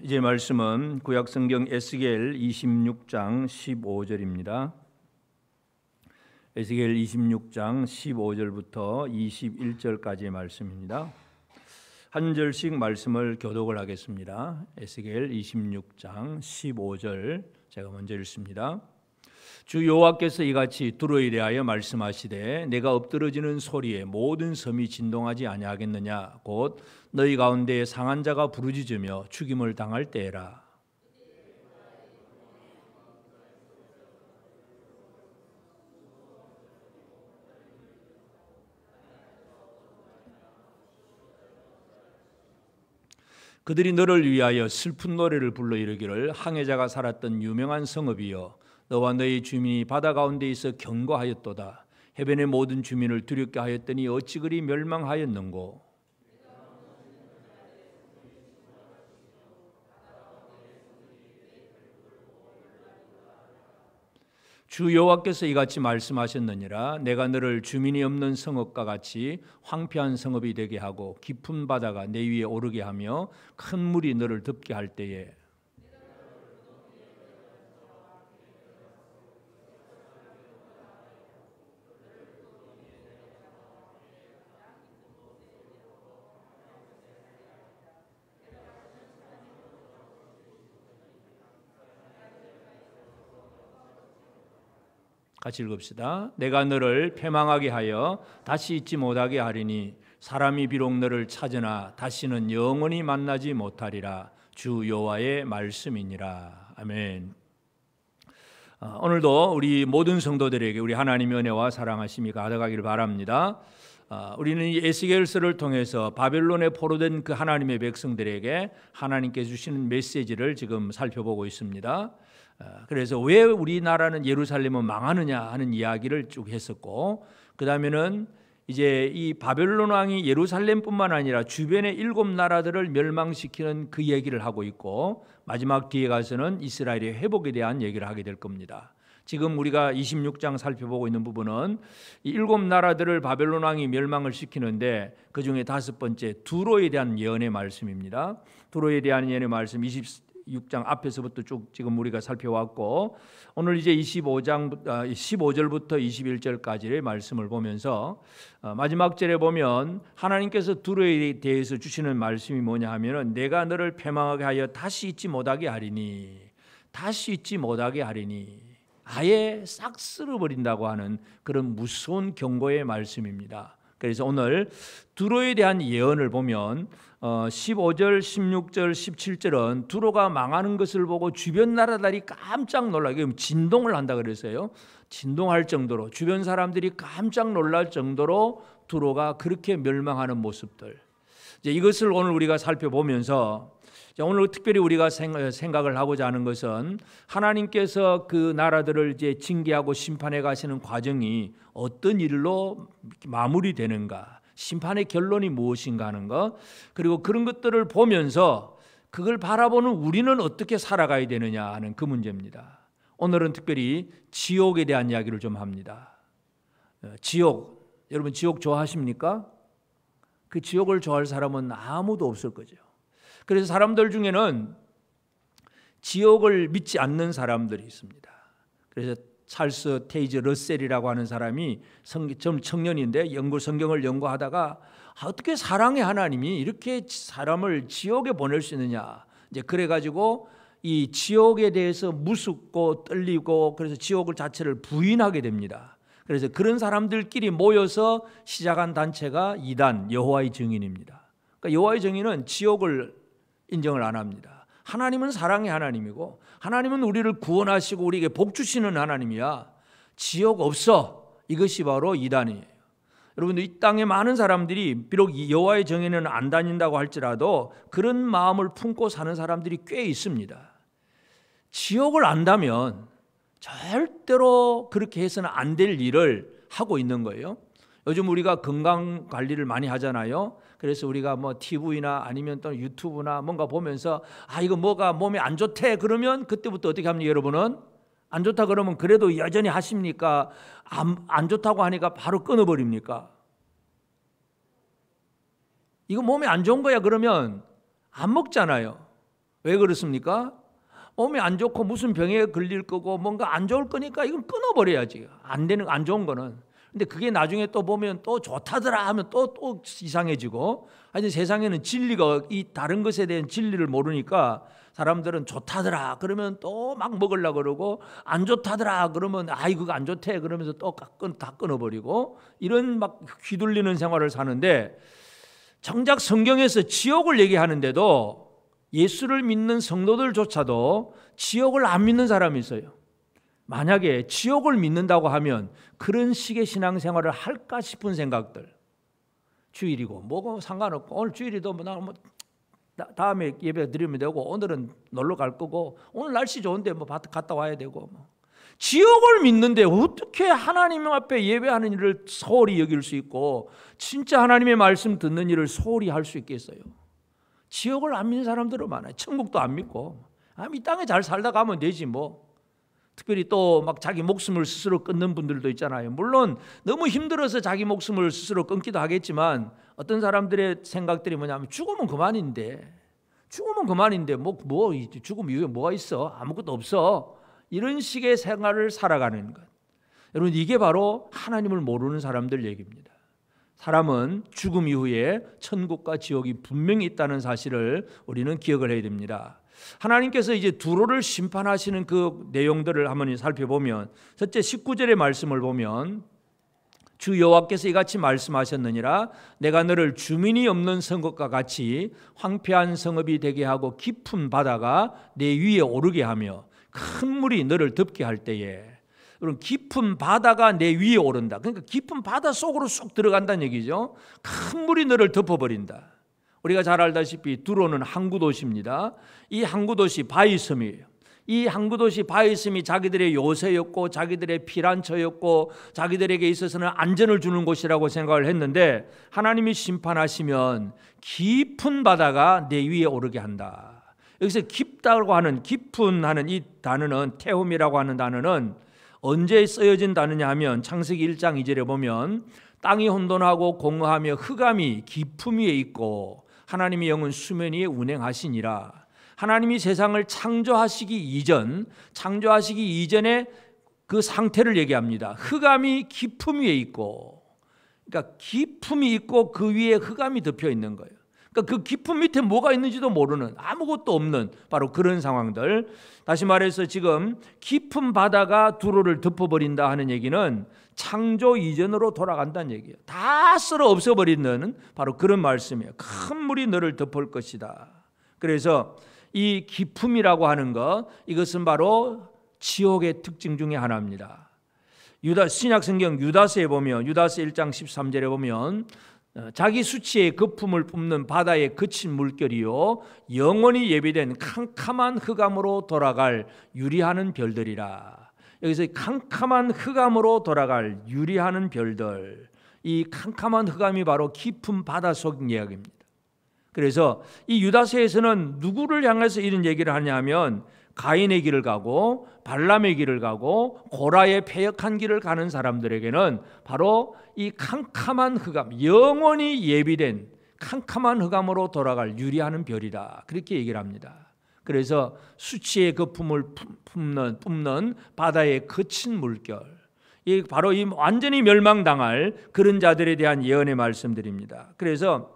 이제 말씀은 구약성경 에스겔 26장 15절입니다. 에스겔 26장 15절부터 21절까지의 말씀입니다. 한 절씩 말씀을 교독을 하겠습니다. 에스겔 26장 15절 제가 먼저 읽습니다. 주 여호와께서 이같이 두로에 대하여 말씀하시되 내가 엎드러지는 소리에 모든 섬이 진동하지 아니하겠느냐. 곧 너희 가운데 상한 자가 부르짖으며 죽임을 당할 때에라. 그들이 너를 위하여 슬픈 노래를 불러 이르기를 항해자가 살았던 유명한 성읍이여 너와 너희 주민이 바다 가운데 있어 경고하였도다. 해변의 모든 주민을 두렵게 하였더니 어찌 그리 멸망하였는고. 주 여호와께서 이같이 말씀하셨느니라. 내가 너를 주민이 없는 성읍과 같이 황폐한 성읍이 되게 하고 깊은 바다가 내 위에 오르게 하며 큰 물이 너를 덮게 할 때에 같이 읽읍시다. 내가 너를 패망하게 하여 다시 잊지 못하게 하리니 사람이 비록 너를 찾으나 다시는 영원히 만나지 못하리라. 주 여호와의 말씀이니라. 아멘. 오늘도 우리 모든 성도들에게 우리 하나님의 은혜와 사랑하심이 가득하기를 바랍니다. 우리는 이 에스겔서를 통해서 바벨론에 포로된 그 하나님의 백성들에게 하나님께 주시는 메시지를 지금 살펴보고 있습니다. 그래서 왜 우리나라는 예루살렘은 망하느냐 하는 이야기를 쭉 했었고, 그 다음에는 이제 이 바벨론 왕이 예루살렘뿐만 아니라 주변의 7나라들을 멸망시키는 그 얘기를 하고 있고, 마지막 뒤에 가서는 이스라엘의 회복에 대한 얘기를 하게 될 겁니다. 지금 우리가 26장 살펴보고 있는 부분은 이 7나라들을 바벨론 왕이 멸망을 시키는데 그 중에 5번째 두로에 대한 예언의 말씀입니다. 두로에 대한 예언의 말씀 26장 앞에서부터 쭉 지금 우리가 살펴왔고, 오늘 이제 15절부터 21절까지의 말씀을 보면서 마지막 절에 보면 하나님께서 두로에 대해서 주시는 말씀이 뭐냐 하면은 내가 너를 패망하게 하여 다시 잊지 못하게 하리니, 다시 잊지 못하게 하리니, 아예 싹 쓸어버린다고 하는 그런 무서운 경고의 말씀입니다. 그래서 오늘 두로에 대한 예언을 보면 15절, 16절, 17절은 두로가 망하는 것을 보고 주변 나라들이 깜짝 놀라게 진동을 한다 그랬어요. 진동할 정도로, 주변 사람들이 깜짝 놀랄 정도로 두로가 그렇게 멸망하는 모습들, 이제 이것을 오늘 우리가 살펴보면서 오늘 특별히 우리가 생각을 하고자 하는 것은 하나님께서 그 나라들을 이제 징계하고 심판해 가시는 과정이 어떤 일로 마무리되는가, 심판의 결론이 무엇인가 하는 것, 그리고 그런 것들을 보면서 그걸 바라보는 우리는 어떻게 살아가야 되느냐 하는 그 문제입니다. 오늘은 특별히 지옥에 대한 이야기를 좀 합니다. 지옥, 여러분 지옥 좋아하십니까? 그 지옥을 좋아할 사람은 아무도 없을 거죠. 그래서 사람들 중에는 지옥을 믿지 않는 사람들이 있습니다. 그래서 찰스 테이저 러셀이라고 하는 사람이 청년인데 성경을 연구하다가 어떻게 사랑의 하나님이 이렇게 사람을 지옥에 보낼 수 있느냐, 이제 그래가지고 이 지옥에 대해서 무섭고 떨리고 그래서 지옥을 자체를 부인하게 됩니다. 그래서 그런 사람들끼리 모여서 시작한 단체가 이단 여호와의 증인입니다. 그러니까 여호와의 증인은 지옥을 인정을 안 합니다. 하나님은 사랑의 하나님이고 하나님은 우리를 구원하시고 우리에게 복 주시는 하나님이야. 지옥 없어. 이것이 바로 이단이에요. 여러분들, 이 땅에 많은 사람들이 비록 여호와의 정의는 안 다닌다고 할지라도 그런 마음을 품고 사는 사람들이 꽤 있습니다. 지옥을 안다면 절대로 그렇게 해서는 안 될 일을 하고 있는 거예요. 요즘 우리가 건강 관리를 많이 하잖아요. 그래서 우리가 뭐 TV나 아니면 또 유튜브나 뭔가 보면서 이거 뭐가 몸에 안 좋대 그러면 그때부터 어떻게 합니까? 여러분은 안 좋다 그러면 그래도 여전히 하십니까? 안 좋다고 하니까 바로 끊어버립니까? 이거 몸에 안 좋은 거야 그러면 안 먹잖아요. 왜 그렇습니까? 몸이 안 좋고 무슨 병에 걸릴 거고 뭔가 안 좋을 거니까 이건 끊어버려야지. 안 되는, 안 좋은 거는. 근데 그게 나중에 또 보면 또 좋다더라 하면 또 이상해지고, 아니 세상에는 진리가, 이 다른 것에 대한 진리를 모르니까 사람들은 좋다더라 그러면 또 막 먹으려고 그러고, 안 좋다더라 그러면 아이 그거 안 좋대 그러면서 또 다 끊어버리고, 이런 막 휘둘리는 생활을 사는데, 정작 성경에서 지옥을 얘기하는데도 예수를 믿는 성도들조차도 지옥을 안 믿는 사람이 있어요. 만약에 지옥을 믿는다고 하면 그런 식의 신앙생활을 할까 싶은 생각들. 주일이고 뭐고 상관없고, 오늘 주일이도 다음에 예배 드리면 되고, 오늘은 놀러 갈 거고, 오늘 날씨 좋은데 뭐 갔다 와야 되고, 지옥을 믿는데 어떻게 하나님 앞에 예배하는 일을 소홀히 여길 수 있고 진짜 하나님의 말씀 듣는 일을 소홀히 할 수 있겠어요? 지옥을 안 믿는 사람들은 많아요. 천국도 안 믿고, 이 땅에 잘 살다 가면 되지 뭐. 특별히 또 막 자기 목숨을 스스로 끊는 분들도 있잖아요. 물론 너무 힘들어서 자기 목숨을 스스로 끊기도 하겠지만, 어떤 사람들의 생각들이 뭐냐면 죽으면 그만인데 뭐 죽음 이후에 뭐가 있어? 아무것도 없어. 이런 식의 생활을 살아가는 것. 여러분, 이게 바로 하나님을 모르는 사람들 얘기입니다. 사람은 죽음 이후에 천국과 지옥이 분명히 있다는 사실을 우리는 기억을 해야 됩니다. 하나님께서 이제 두로를 심판하시는 그 내용들을 한번 살펴보면, 첫째 19절의 말씀을 보면, 주 여호와께서 이같이 말씀하셨느니라. 내가 너를 주민이 없는 성읍과 같이 황폐한 성읍이 되게 하고 깊은 바다가 내 위에 오르게 하며 큰 물이 너를 덮게 할 때에, 그럼 깊은 바다가 내 위에 오른다. 그러니까 깊은 바다 속으로 쑥 들어간다는 얘기죠. 큰 물이 너를 덮어버린다. 우리가 잘 알다시피 두로는 항구 도시입니다. 이 항구 도시 바위섬이에요. 이 항구 도시 바위섬이 자기들의 요새였고 자기들의 피난처였고 자기들에게 있어서는 안전을 주는 곳이라고 생각을 했는데, 하나님이 심판하시면 깊은 바다가 내 위에 오르게 한다. 여기서 깊다고 하는, 깊은 하는 이 단어는, 태움이라고 하는 단어는 언제 쓰여진 단어냐 하면, 창세기 1장 2절에 보면 땅이 혼돈하고 공허하며 흑암이 깊음 위에 있고 하나님의 영은 수면 위에 운행하시니라. 하나님이 세상을 창조하시기 이전에 그 상태를 얘기합니다. 흑암이 깊음 위에 있고, 그러니까 깊음이 있고 그 위에 흑암이 덮여 있는 거예요. 그러니까 그 깊음 밑에 뭐가 있는지도 모르는, 아무것도 없는 바로 그런 상황들. 다시 말해서 지금 깊은 바다가 두로를 덮어버린다 하는 얘기는 창조 이전으로 돌아간다는 얘기예요. 다 쓸어 없애버리는 바로 그런 말씀이에요. 큰 물이 너를 덮을 것이다. 그래서 이 깊음이라고 하는 것, 이것은 바로 지옥의 특징 중에 하나입니다. 신약성경 유다서에 보면, 유다서 1장 13절에 보면 자기 수치의 거품을 뿜는 바다에 그친 물결이요 영원히 예비된 캄캄한 흑암으로 돌아갈 유리하는 별들이라. 여기서 캄캄한 흑암으로 돌아갈 유리하는 별들, 이 캄캄한 흑암이 바로 깊은 바다 속 이야기입니다. 그래서 이 유다서에서는 누구를 향해서 이런 얘기를 하냐면, 가인의 길을 가고 발람의 길을 가고 고라의 패역한 길을 가는 사람들에게는 바로 이 캄캄한 흑암, 영원히 예비된 캄캄한 흑암으로 돌아갈 유리하는 별이다, 그렇게 얘기를 합니다. 그래서 수치의 거품을 뿜는 바다의 거친 물결, 이 바로 이 완전히 멸망당할 그런 자들에 대한 예언의 말씀들입니다. 그래서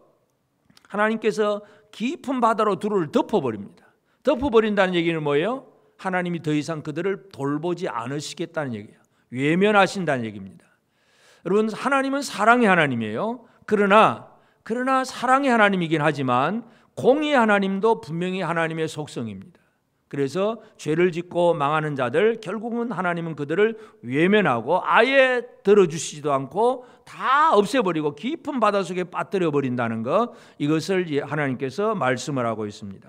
하나님께서 깊은 바다로 두로를 덮어버립니다. 덮어버린다는 얘기는 뭐예요? 하나님이 더 이상 그들을 돌보지 않으시겠다는 얘기예요. 외면하신다는 얘기입니다. 여러분, 하나님은 사랑의 하나님이에요. 그러나 사랑의 하나님이긴 하지만 공의의 하나님도 분명히 하나님의 속성입니다. 그래서 죄를 짓고 망하는 자들, 결국은 하나님은 그들을 외면하고 아예 들어주시지도 않고 다 없애버리고 깊은 바닷속에 빠뜨려 버린다는 것, 이것을 하나님께서 말씀을 하고 있습니다.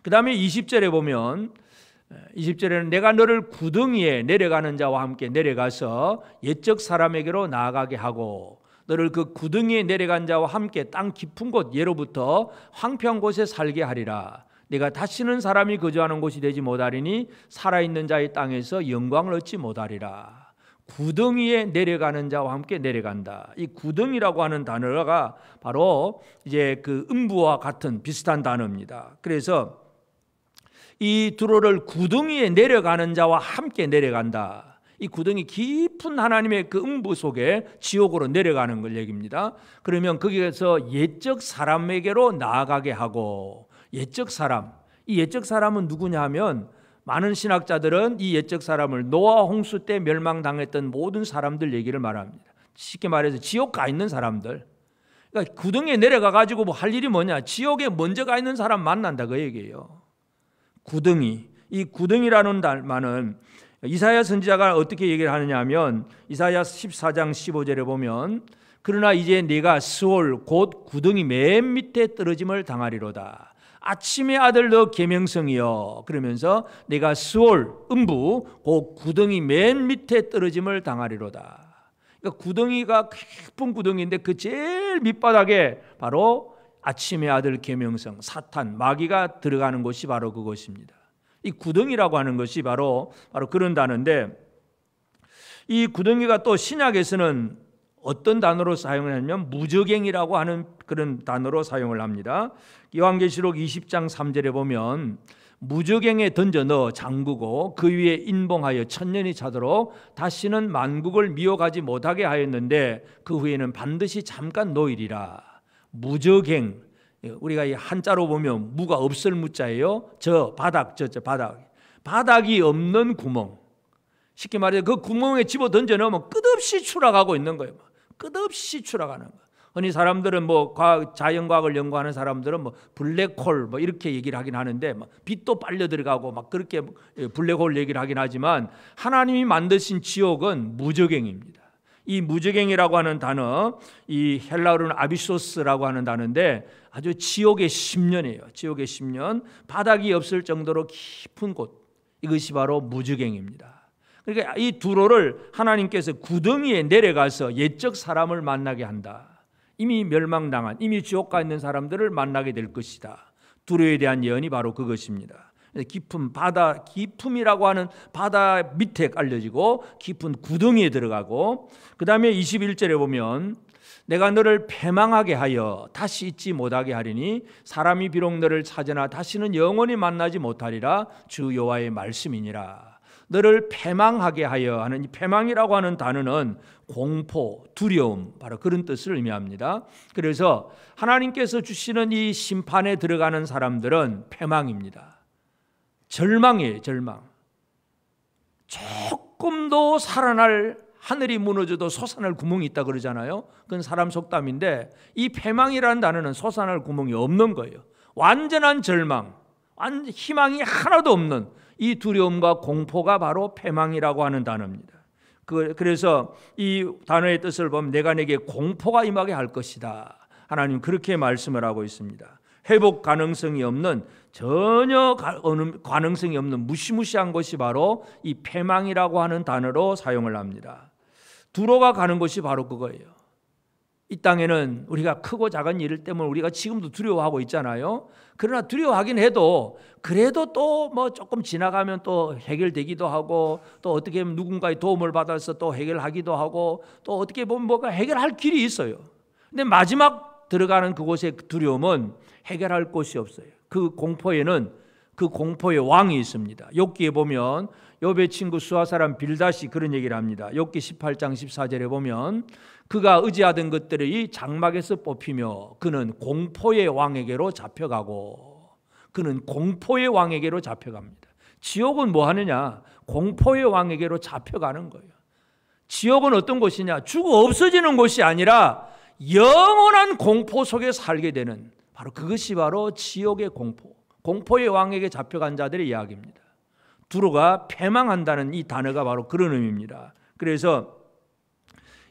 그 다음에 20절에 보면, 20절에는 내가 너를 구덩이에 내려가는 자와 함께 내려가서 옛적 사람에게로 나아가게 하고, 너를 그 구덩이에 내려간 자와 함께 땅 깊은 곳 예로부터 황폐한 곳에 살게 하리라. 내가 다시는 사람이 거주하는 곳이 되지 못하리니 살아있는 자의 땅에서 영광을 얻지 못하리라. 구덩이에 내려가는 자와 함께 내려간다. 이 구덩이라고 하는 단어가 바로 이제 그 음부와 같은 비슷한 단어입니다. 그래서 이 두로를 구덩이에 내려가는 자와 함께 내려간다. 이 구덩이 깊은 하나님의 그 음부 속에 지옥으로 내려가는 걸 얘기입니다. 그러면 거기에서 옛적 사람에게로 나아가게 하고, 옛적 사람, 이 옛적 사람은 누구냐 하면 많은 신학자들은 이 옛적 사람을 노아 홍수 때 멸망당했던 모든 사람들 얘기를 말합니다. 쉽게 말해서 지옥 가 있는 사람들. 그러니까 구덩이에 내려가 가지고 뭐 할 일이 뭐냐, 지옥에 먼저 가 있는 사람 만난다 그 얘기예요. 구덩이, 이 구덩이라는 말은 이사야 선지자가 어떻게 얘기를 하느냐 하면 이사야 14장 15절에 보면 그러나 이제 네가 스올 곧 구덩이 맨 밑에 떨어짐을 당하리로다. 아침의 아들 너 계명성이여, 그러면서 내가 스올 음부 곧 구덩이 맨 밑에 떨어짐을 당하리로다. 그러니까 구덩이가 깊은 구덩이인데 그 제일 밑바닥에 바로 아침의 아들 계명성, 사탄, 마귀가 들어가는 곳이 바로 그것입니다. 이 구덩이라고 하는 것이 바로 그런 단어인데, 이 구덩이가 또 신약에서는 어떤 단어로 사용을 하냐면 무저갱이라고 하는 그런 단어로 사용을 합니다. 요한계시록 20장 3절에 보면 무저갱에 던져 넣어 잠그고 그 위에 인봉하여 천년이 차도록 다시는 만국을 미혹하지 못하게 하였는데 그 후에는 반드시 잠깐 놓이리라. 무저갱, 우리가 이 한자로 보면 무가 없을 무자예요. 저 바닥, 저 바닥이 없는 구멍. 쉽게 말해서 그 구멍에 집어 던져 넣으면 끝없이 추락하고 있는 거예요. 끝없이 추락하는 거. 흔히 사람들은 뭐 자연과학을 연구하는 사람들은 뭐 블랙홀 뭐 이렇게 얘기를 하긴 하는데 빛도 빨려 들어가고 막 그렇게 블랙홀 얘기를 하긴 하지만 하나님이 만드신 지옥은 무저갱입니다. 이 무저갱이라고 하는 단어, 이 헬라어로는 아비소스라고 하는 단어인데 아주 지옥의 10년이에요. 지옥의 10년, 바닥이 없을 정도로 깊은 곳, 이것이 바로 무저갱입니다. 그러니까 이 두로를 하나님께서 구덩이에 내려가서 옛적 사람을 만나게 한다. 이미 멸망당한, 이미 지옥 가 있는 사람들을 만나게 될 것이다. 두로에 대한 예언이 바로 그것입니다. 깊은 바다, 깊음이라고 하는 바다 밑에 깔려지고 깊은 구덩이에 들어가고, 그 다음에 21절에 보면 내가 너를 패망하게 하여 다시 잊지 못하게 하리니 사람이 비록 너를 찾으나 다시는 영원히 만나지 못하리라. 주 여호와의 말씀이니라. 너를 패망하게 하여 하는, 이 패망이라고 하는 단어는 공포, 두려움, 바로 그런 뜻을 의미합니다. 그래서 하나님께서 주시는 이 심판에 들어가는 사람들은 패망입니다. 절망이에요. 절망. 조금도 살아날, 하늘이 무너져도 솟아날 구멍이 있다 그러잖아요. 그건 사람 속담인데 이 패망이라는 단어는 솟아날 구멍이 없는 거예요. 완전한 절망, 희망이 하나도 없는 이 두려움과 공포가 바로 패망이라고 하는 단어입니다. 그래서 이 단어의 뜻을 보면 내가 내게 공포가 임하게 할 것이다. 하나님 그렇게 말씀을 하고 있습니다. 회복 가능성이 없는, 전혀 가능성이 없는 무시무시한 것이 바로 이 패망이라고 하는 단어로 사용을 합니다. 두로가 가는 것이 바로 그거예요. 이 땅에는 우리가 크고 작은 일 때문에 우리가 지금도 두려워하고 있잖아요. 그러나 두려워하긴 해도 그래도 또 뭐 조금 지나가면 또 해결되기도 하고, 또 어떻게 보면 누군가의 도움을 받아서 또 해결하기도 하고, 또 어떻게 보면 뭐가 해결할 길이 있어요. 근데 마지막 들어가는 그곳의 두려움은 해결할 곳이 없어요. 그 공포에는 그 공포의 왕이 있습니다. 욥기에 보면 욥의 친구 수아 사람 빌닷이 그런 얘기를 합니다. 욥기 18장 14절에 보면 그가 의지하던 것들이 장막에서 뽑히며 그는 공포의 왕에게로 잡혀가고, 그는 공포의 왕에게로 잡혀갑니다. 지옥은 뭐 하느냐? 공포의 왕에게로 잡혀가는 거예요. 지옥은 어떤 곳이냐? 죽어 없어지는 곳이 아니라 영원한 공포 속에 살게 되는, 바로 그것이 바로 지옥의 공포, 공포의 왕에게 잡혀간 자들의 이야기입니다. 두로가 패망한다는 이 단어가 바로 그런 의미입니다. 그래서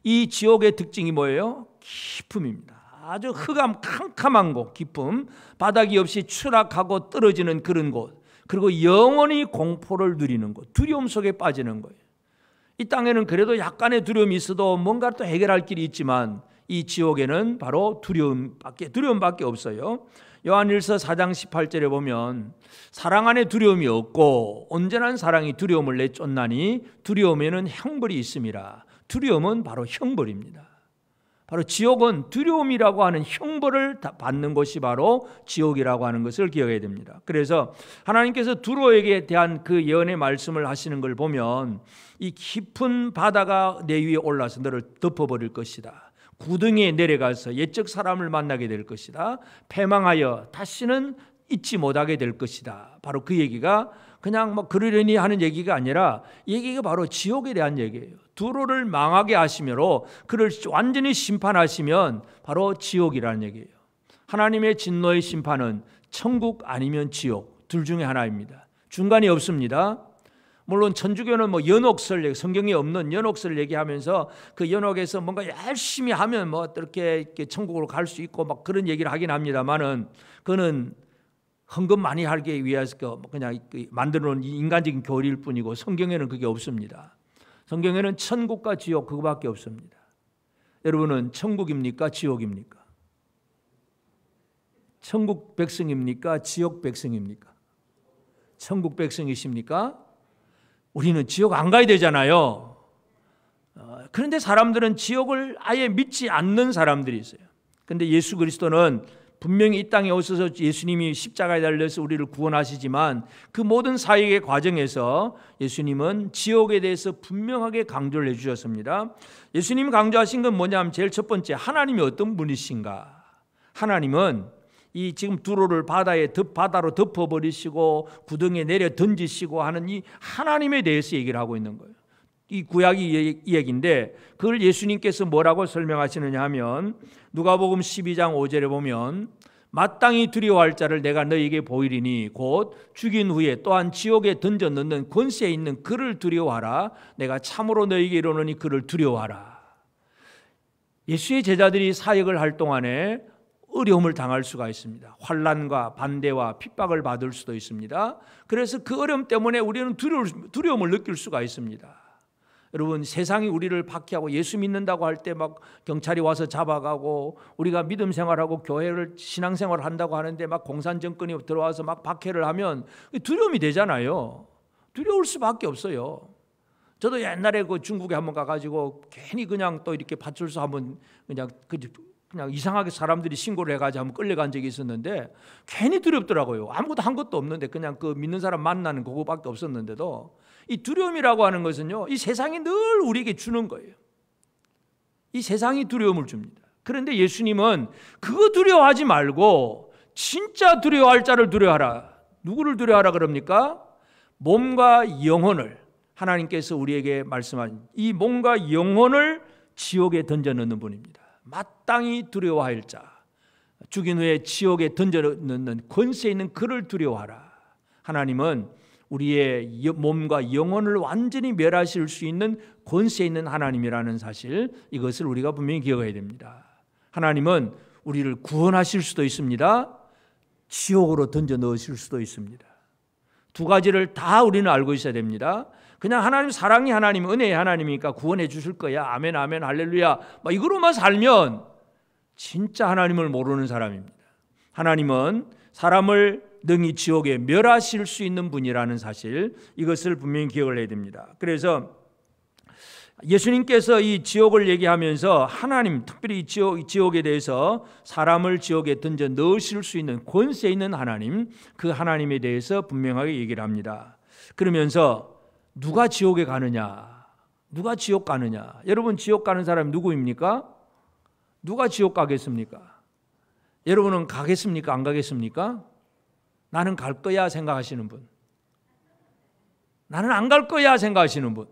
이 지옥의 특징이 뭐예요? 깊음입니다. 아주 흑암 캄캄한 곳, 깊음, 바닥이 없이 추락하고 떨어지는 그런 곳, 그리고 영원히 공포를 누리는 곳, 두려움 속에 빠지는 거예요. 이 땅에는 그래도 약간의 두려움이 있어도 뭔가 또 해결할 길이 있지만 이 지옥에는 바로 두려움밖에 없어요. 요한일서 4장 18절에 보면 사랑 안에 두려움이 없고 온전한 사랑이 두려움을 내쫓나니 두려움에는 형벌이 있음이라. 두려움은 바로 형벌입니다. 바로 지옥은 두려움이라고 하는 형벌을 받는 곳이 바로 지옥이라고 하는 것을 기억해야 됩니다. 그래서 하나님께서 두로에게 대한 그 예언의 말씀을 하시는 걸 보면 이 깊은 바다가 내 위에 올라서 너를 덮어버릴 것이다. 구덩이에 내려가서 옛적 사람을 만나게 될 것이다. 패망하여 다시는 잊지 못하게 될 것이다. 바로 그 얘기가 그냥 뭐 그러려니 하는 얘기가 아니라 얘기가 바로 지옥에 대한 얘기예요. 두로를 망하게 하시므로 그를 완전히 심판하시면 바로 지옥이라는 얘기예요. 하나님의 진노의 심판은 천국 아니면 지옥 둘 중에 하나입니다. 중간이 없습니다. 물론 천주교는 뭐 연옥설, 성경에 없는 연옥설 얘기하면서 그 연옥에서 뭔가 열심히 하면 뭐 이렇게 천국으로 갈 수 있고 막 그런 얘기를 하긴 합니다만은 그거는 헌금 많이 하기 위해서 그냥 만들어 놓은 인간적인 교리일 뿐이고 성경에는 그게 없습니다. 성경에는 천국과 지옥 그거밖에 없습니다. 여러분은 천국입니까? 지옥입니까? 천국 백성입니까? 지옥 백성입니까? 천국 백성이십니까? 우리는 지옥 안 가야 되잖아요. 그런데 사람들은 지옥을 아예 믿지 않는 사람들이 있어요. 그런데 예수 그리스도는 분명히 이 땅에 오셔서 예수님이 십자가에 달려서 우리를 구원하시지만 그 모든 사역의 과정에서 예수님은 지옥에 대해서 분명하게 강조를 해주셨습니다. 예수님이 강조하신 건 뭐냐면 제일 첫 번째, 하나님이 어떤 분이신가. 하나님은 이 지금 두로를 바다로 덮어버리시고 구덩이에 내려 던지시고 하는 이 하나님에 대해서 얘기를 하고 있는 거예요. 이 구약이 이 얘기인데 그걸 예수님께서 뭐라고 설명하시느냐 하면 누가복음 12장 5절에 보면 마땅히 두려워할 자를 내가 너희에게 보이리니 곧 죽인 후에 또한 지옥에 던져 넣는 권세에 있는 그를 두려워하라. 내가 참으로 너희에게 이르노니 그를 두려워하라. 예수의 제자들이 사역을 할 동안에 어려움을 당할 수가 있습니다. 환난과 반대와 핍박을 받을 수도 있습니다. 그래서 그 어려움 때문에 우리는 두려움을 느낄 수가 있습니다. 여러분, 세상이 우리를 박해하고 예수 믿는다고 할 때 막 경찰이 와서 잡아가고 우리가 믿음 생활하고 교회를 신앙생활을 한다고 하는데 막 공산 정권이 들어와서 막 박해를 하면 두려움이 되잖아요. 두려울 수밖에 없어요. 저도 옛날에 그 중국에 한번 가가지고 괜히 그냥 또 이렇게 파출소 한번 그냥 이상하게 사람들이 신고를 해가지고 한번 끌려간 적이 있었는데 괜히 두렵더라고요. 아무것도 한 것도 없는데 그냥 그 믿는 사람 만나는 그거밖에 없었는데도 이 두려움이라고 하는 것은요, 이 세상이 늘 우리에게 주는 거예요. 이 세상이 두려움을 줍니다. 그런데 예수님은 그거 두려워하지 말고 진짜 두려워할 자를 두려워하라. 누구를 두려워하라 그럽니까? 몸과 영혼을, 하나님께서 우리에게 말씀하신 이 몸과 영혼을 지옥에 던져 넣는 분입니다. 마땅히 두려워할 자, 죽인 후에 지옥에 던져 넣는 권세 있는 그를 두려워하라. 하나님은 우리의 몸과 영혼을 완전히 멸하실 수 있는 권세 있는 하나님이라는 사실, 이것을 우리가 분명히 기억해야 됩니다. 하나님은 우리를 구원하실 수도 있습니다. 지옥으로 던져 넣으실 수도 있습니다. 두 가지를 다 우리는 알고 있어야 됩니다. 그냥 하나님 사랑이 하나님, 은혜의 하나님이니까 구원해 주실 거야, 아멘 아멘 할렐루야, 막 이거로만 살면 진짜 하나님을 모르는 사람입니다. 하나님은 사람을 능히 지옥에 멸하실 수 있는 분이라는 사실, 이것을 분명히 기억을 해야 됩니다. 그래서 예수님께서 이 지옥을 얘기하면서 하나님, 특별히 지옥에 대해서 사람을 지옥에 던져 넣으실 수 있는 권세 있는 하나님, 그 하나님에 대해서 분명하게 얘기를 합니다. 그러면서 누가 지옥에 가느냐, 누가 지옥 가느냐, 여러분 지옥 가는 사람이 누구입니까? 누가 지옥 가겠습니까? 여러분은 가겠습니까? 안 가겠습니까? 나는 갈 거야 생각하시는 분, 나는 안 갈 거야 생각하시는 분,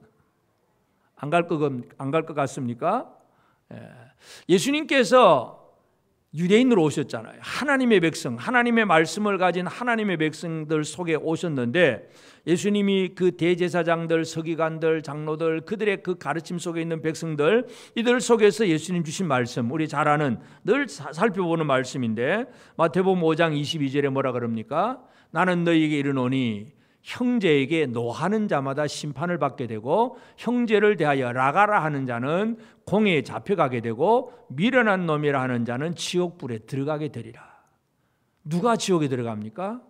안 갈 것 같습니까? 예수님께서 유대인으로 오셨잖아요. 하나님의 백성, 하나님의 말씀을 가진 하나님의 백성들 속에 오셨는데 예수님이 그 대제사장들, 서기관들, 장로들, 그들의 그 가르침 속에 있는 백성들, 이들 속에서 예수님 주신 말씀, 우리 잘 아는, 늘 살펴보는 말씀인데 마태복음 5장 22절에 뭐라 그럽니까? 나는 너희에게 이르노니 형제에게 노하는 자마다 심판을 받게 되고 형제를 대하여 라가라 하는 자는 공회에 잡혀가게 되고 미련한 놈이라 하는 자는 지옥불에 들어가게 되리라. 누가 지옥에 들어갑니까?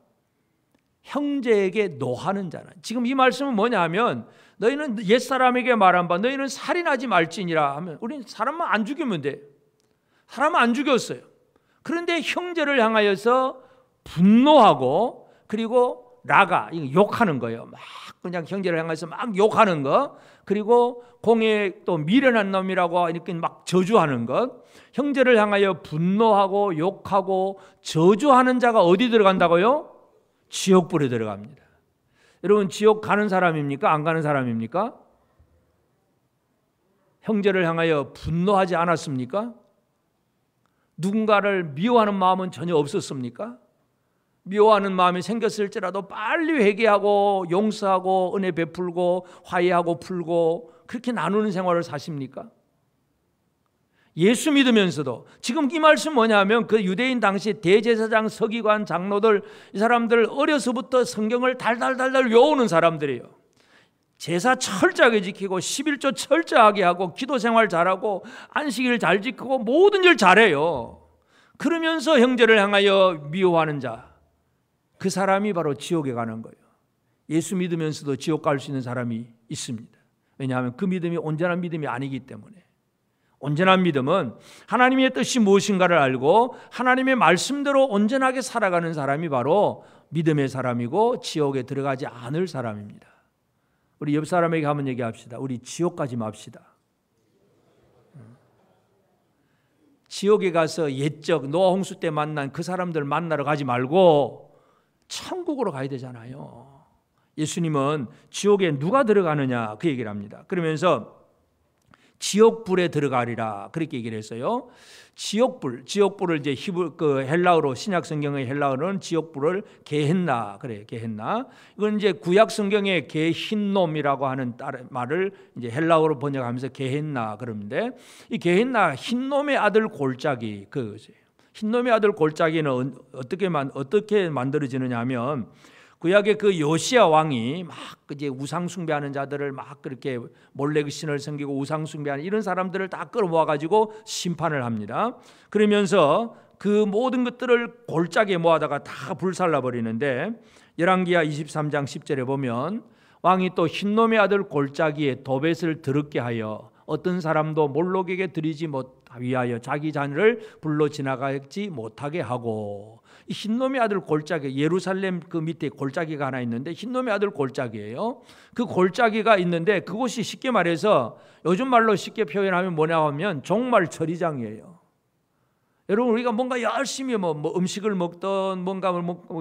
형제에게 노하는 자는. 지금 이 말씀은 뭐냐 하면 너희는 옛사람에게 말한 바 너희는 살인하지 말지니라 하면, 우리는 사람만 안 죽이면 돼. 사람 안 죽였어요. 그런데 형제를 향하여서 분노하고 그리고 라가 욕하는 거예요. 막 그냥 형제를 향해서 막 욕하는 것, 그리고 공에 또 미련한 놈이라고 이렇게 막 저주하는 것. 형제를 향하여 분노하고 욕하고 저주하는 자가 어디 들어간다고요? 지옥불에 들어갑니다. 여러분, 지옥 가는 사람입니까? 안 가는 사람입니까? 형제를 향하여 분노하지 않았습니까? 누군가를 미워하는 마음은 전혀 없었습니까? 미워하는 마음이 생겼을지라도 빨리 회개하고 용서하고 은혜 베풀고 화해하고 풀고 그렇게 나누는 생활을 사십니까? 예수 믿으면서도 지금 이 말씀 뭐냐면 그 유대인 당시 대제사장, 서기관, 장로들, 이 사람들 어려서부터 성경을 달달달달 외우는 사람들이에요. 제사 철저하게 지키고 11조 철저하게 하고 기도 생활 잘하고 안식일 잘 지키고 모든 일 잘해요. 그러면서 형제를 향하여 미워하는 자, 그 사람이 바로 지옥에 가는 거예요. 예수 믿으면서도 지옥 갈 수 있는 사람이 있습니다. 왜냐하면 그 믿음이 온전한 믿음이 아니기 때문에. 온전한 믿음은 하나님의 뜻이 무엇인가를 알고 하나님의 말씀대로 온전하게 살아가는 사람이 바로 믿음의 사람이고 지옥에 들어가지 않을 사람입니다. 우리 옆 사람에게 한번 얘기합시다. 우리 지옥 가지 맙시다. 지옥에 가서 옛적 노아 홍수 때 만난 그 사람들 만나러 가지 말고 천국으로 가야 되잖아요. 예수님은 지옥에 누가 들어가느냐 그 얘기를 합니다. 그러면서 지옥불에 들어가리라 그렇게 얘기를 했어요. 지옥불을 이제 헬라어로 신약 성경의 헬라어는 지옥불을 게헨나 그래 게헨나. 이건 이제 구약 성경의 게힌놈이라고 하는 말을 이제 헬라어로 번역하면서 게헨나 그러는데 이 게헨나 흰놈의 아들 골짜기 그거예요. 흰놈의 아들 골짜기는 어떻게 만들어지느냐 하면 구약의 그 요시야 왕이 막 이제 우상 숭배하는 자들을 막 그렇게 몰래 신을 섬기고 우상 숭배하는 이런 사람들을 다 끌어모아 가지고 심판을 합니다. 그러면서 그 모든 것들을 골짜기에 모아다가 다 불살라 버리는데 열왕기하 23장 10절에 보면 왕이 또 흰놈의 아들 골짜기에 도벳을 더럽게 하여 어떤 사람도 몰록에게 드리지 위하여 자기 자녀를 불러 지나가지 못하게 하고. 이 흰놈의 아들 골짜기, 예루살렘 그 밑에 골짜기가 하나 있는데 흰놈의 아들 골짜기예요. 그 골짜기가 있는데 그곳이 쉽게 말해서 요즘 말로 쉽게 표현하면 뭐냐 하면 종말 처리장이에요. 여러분, 우리가 뭔가 열심히 뭐 음식을 먹던 뭔가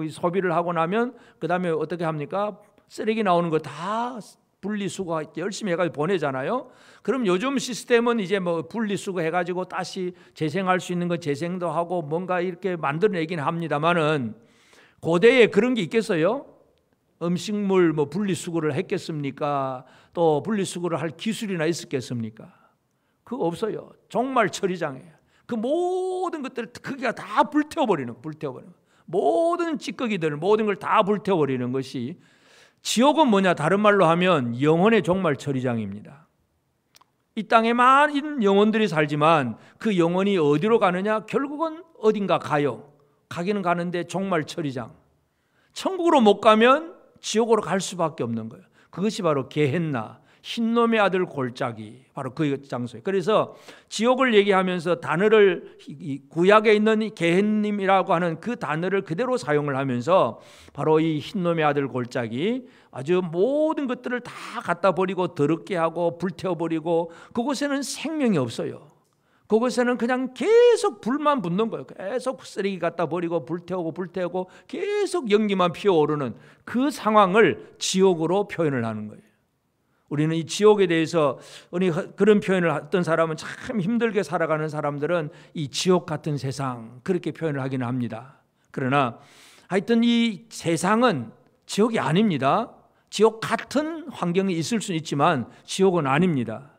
소비를 하고 나면 그 다음에 어떻게 합니까? 쓰레기 나오는 거 다 분리수거 열심히 해가지고 보내잖아요. 그럼 요즘 시스템은 이제 분리수거 해가지고 다시 재생할 수 있는 거 재생도 하고 뭔가 이렇게 만들어내긴 합니다만은 고대에 그런 게 있겠어요? 음식물 분리수거를 했겠습니까? 또 분리수거를 할 기술이나 있었겠습니까? 그거 없어요. 종말 처리장이에요. 그 모든 것들을 크기가 다 불태워버리는 모든 찌꺼기들 모든 걸 다 불태워버리는 것이 지옥은 뭐냐? 다른 말로 하면 영혼의 종말 처리장입니다. 이 땅에 많은 영혼들이 살지만 그 영혼이 어디로 가느냐? 결국은 어딘가 가요. 가기는 가는데 종말 처리장. 천국으로 못 가면 지옥으로 갈 수밖에 없는 거예요. 그것이 바로 게헨나, 흰놈의 아들 골짜기, 바로 그 장소예요. 그래서 지옥을 얘기하면서 단어를 구약에 있는 게헨님이라고 하는 그 단어를 그대로 사용을 하면서 바로 이 흰놈의 아들 골짜기, 아주 모든 것들을 다 갖다 버리고 더럽게 하고 불태워버리고 그곳에는 생명이 없어요. 그곳에는 그냥 계속 불만 붙는 거예요. 계속 쓰레기 갖다 버리고 불태우고 계속 연기만 피어오르는 그 상황을 지옥으로 표현을 하는 거예요. 우리는 이 지옥에 대해서 그런 표현을 했던 사람은 참 힘들게 살아가는 사람들은 이 지옥 같은 세상 그렇게 표현을 하기는 합니다. 그러나 하여튼 이 세상은 지옥이 아닙니다. 지옥 같은 환경이 있을 수는 있지만 지옥은 아닙니다.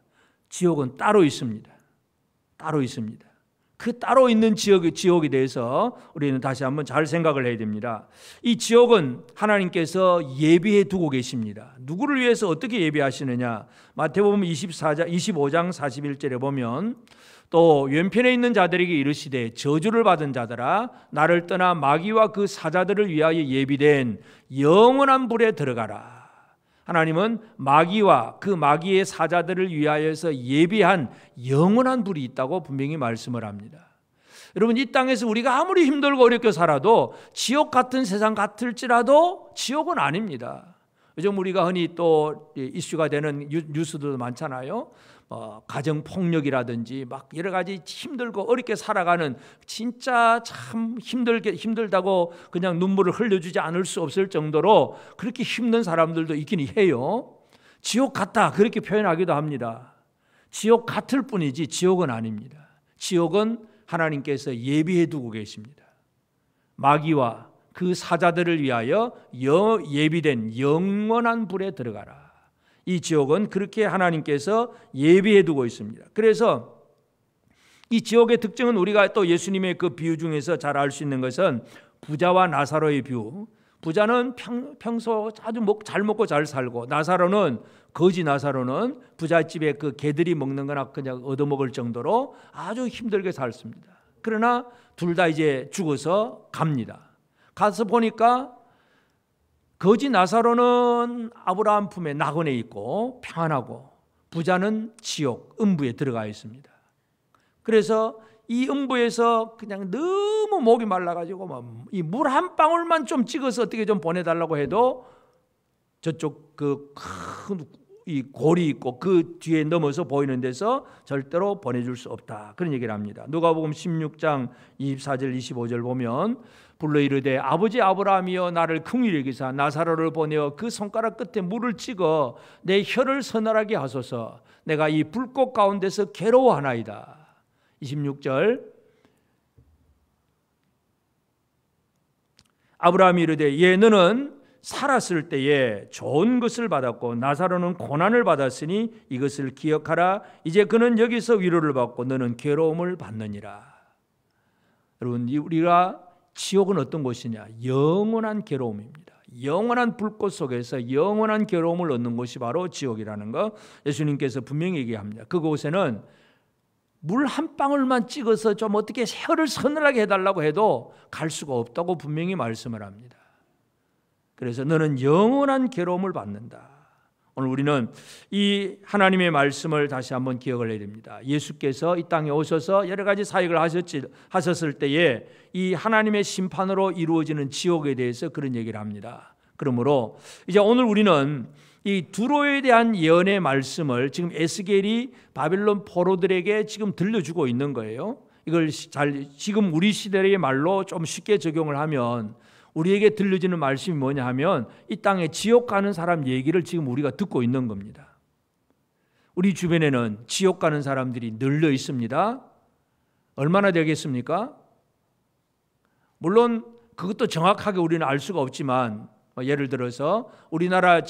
지옥은 따로 있습니다. 따로 있습니다. 그 따로 있는 지옥에 대해서 우리는 다시 한번 잘 생각을 해야 됩니다. 이 지옥은 하나님께서 예비해 두고 계십니다. 누구를 위해서 어떻게 예비하시느냐? 마태복음 25장 41절에 보면 또 왼편에 있는 자들에게 이르시되 저주를 받은 자들아 나를 떠나 마귀와 그 사자들을 위하여 예비된 영원한 불에 들어가라. 하나님은 마귀와 그 마귀의 사자들을 위하여서 예비한 영원한 불이 있다고 분명히 말씀을 합니다. 여러분, 이 땅에서 우리가 아무리 힘들고 어렵게 살아도 지옥 같은 세상 같을지라도 지옥은 아닙니다. 요즘 우리가 흔히 또 이슈가 되는 뉴스도 많잖아요. 가정 폭력이라든지 막 여러 가지 힘들고 어렵게 살아가는, 진짜 참 힘들다고 그냥 눈물을 흘려주지 않을 수 없을 정도로 그렇게 힘든 사람들도 있긴 해요. 지옥 같다 그렇게 표현하기도 합니다. 지옥 같을 뿐이지 지옥은 아닙니다. 지옥은 하나님께서 예비해 두고 계십니다. 마귀와 그 사자들을 위하여 예비된 영원한 불에 들어가라. 이 지옥은 그렇게 하나님께서 예비해 두고 있습니다. 그래서 이 지옥의 특징은 우리가 또 예수님의 그 비유 중에서 잘 알 수 있는 것은 부자와 나사로의 비유. 부자는 평소 아주 잘 먹고 잘 살고, 거지 나사로는 부잣집에 그 개들이 먹는 거나 그냥 얻어먹을 정도로 아주 힘들게 살습니다. 그러나 둘 다 이제 죽어서 갑니다. 가서 보니까 거지 나사로는 아브라함 품에 낙원에 있고 평안하고, 부자는 지옥 음부에 들어가 있습니다. 그래서 이 음부에서 그냥 너무 목이 말라가지고 이 물 한 방울만 좀 찍어서 어떻게 좀 보내달라고 해도 저쪽 그 큰 이 골이 있고 그 뒤에 넘어서 보이는 데서 절대로 보내줄 수 없다, 그런 얘기를 합니다. 누가복음 16장 24절 25절 보면 불러 이르되 아버지 아브라함이여 나를 긍휼히 여기사 나사로를 보내어 그 손가락 끝에 물을 찍어 내 혀를 서늘하게 하소서. 내가 이 불꽃 가운데서 괴로워하나이다. 26절 아브라함이 이르되 예 너는 살았을 때에 좋은 것을 받았고 나사로는 고난을 받았으니 이것을 기억하라. 이제 그는 여기서 위로를 받고 너는 괴로움을 받느니라. 여러분, 우리가 지옥은 어떤 곳이냐? 영원한 괴로움입니다. 영원한 불꽃 속에서 영원한 괴로움을 얻는 곳이 바로 지옥이라는 거 예수님께서 분명히 얘기합니다. 그곳에는 물 한 방울만 찍어서 좀 어떻게 혀를 서늘하게 해달라고 해도 갈 수가 없다고 분명히 말씀을 합니다. 그래서 너는 영원한 괴로움을 받는다. 오늘 우리는 이 하나님의 말씀을 다시 한번 기억을 해야 됩니다. 예수께서 이 땅에 오셔서 여러 가지 사역을 하셨을 때에 이 하나님의 심판으로 이루어지는 지옥에 대해서 그런 얘기를 합니다. 그러므로 이제 오늘 우리는 이 두로에 대한 예언의 말씀을 지금 에스겔이 바벨론 포로들에게 지금 들려주고 있는 거예요. 이걸 지금 우리 시대의 말로 좀 쉽게 적용을 하면 우리에게 들려지는 말씀이 뭐냐 하면 이 땅에 지옥 가는 사람 얘기를 지금 우리가 듣고 있는 겁니다. 우리 주변에는 지옥 가는 사람들이 늘려 있습니다. 얼마나 되겠습니까? 물론 그것도 정확하게 우리는 알 수가 없지만 예를 들어서 우리나라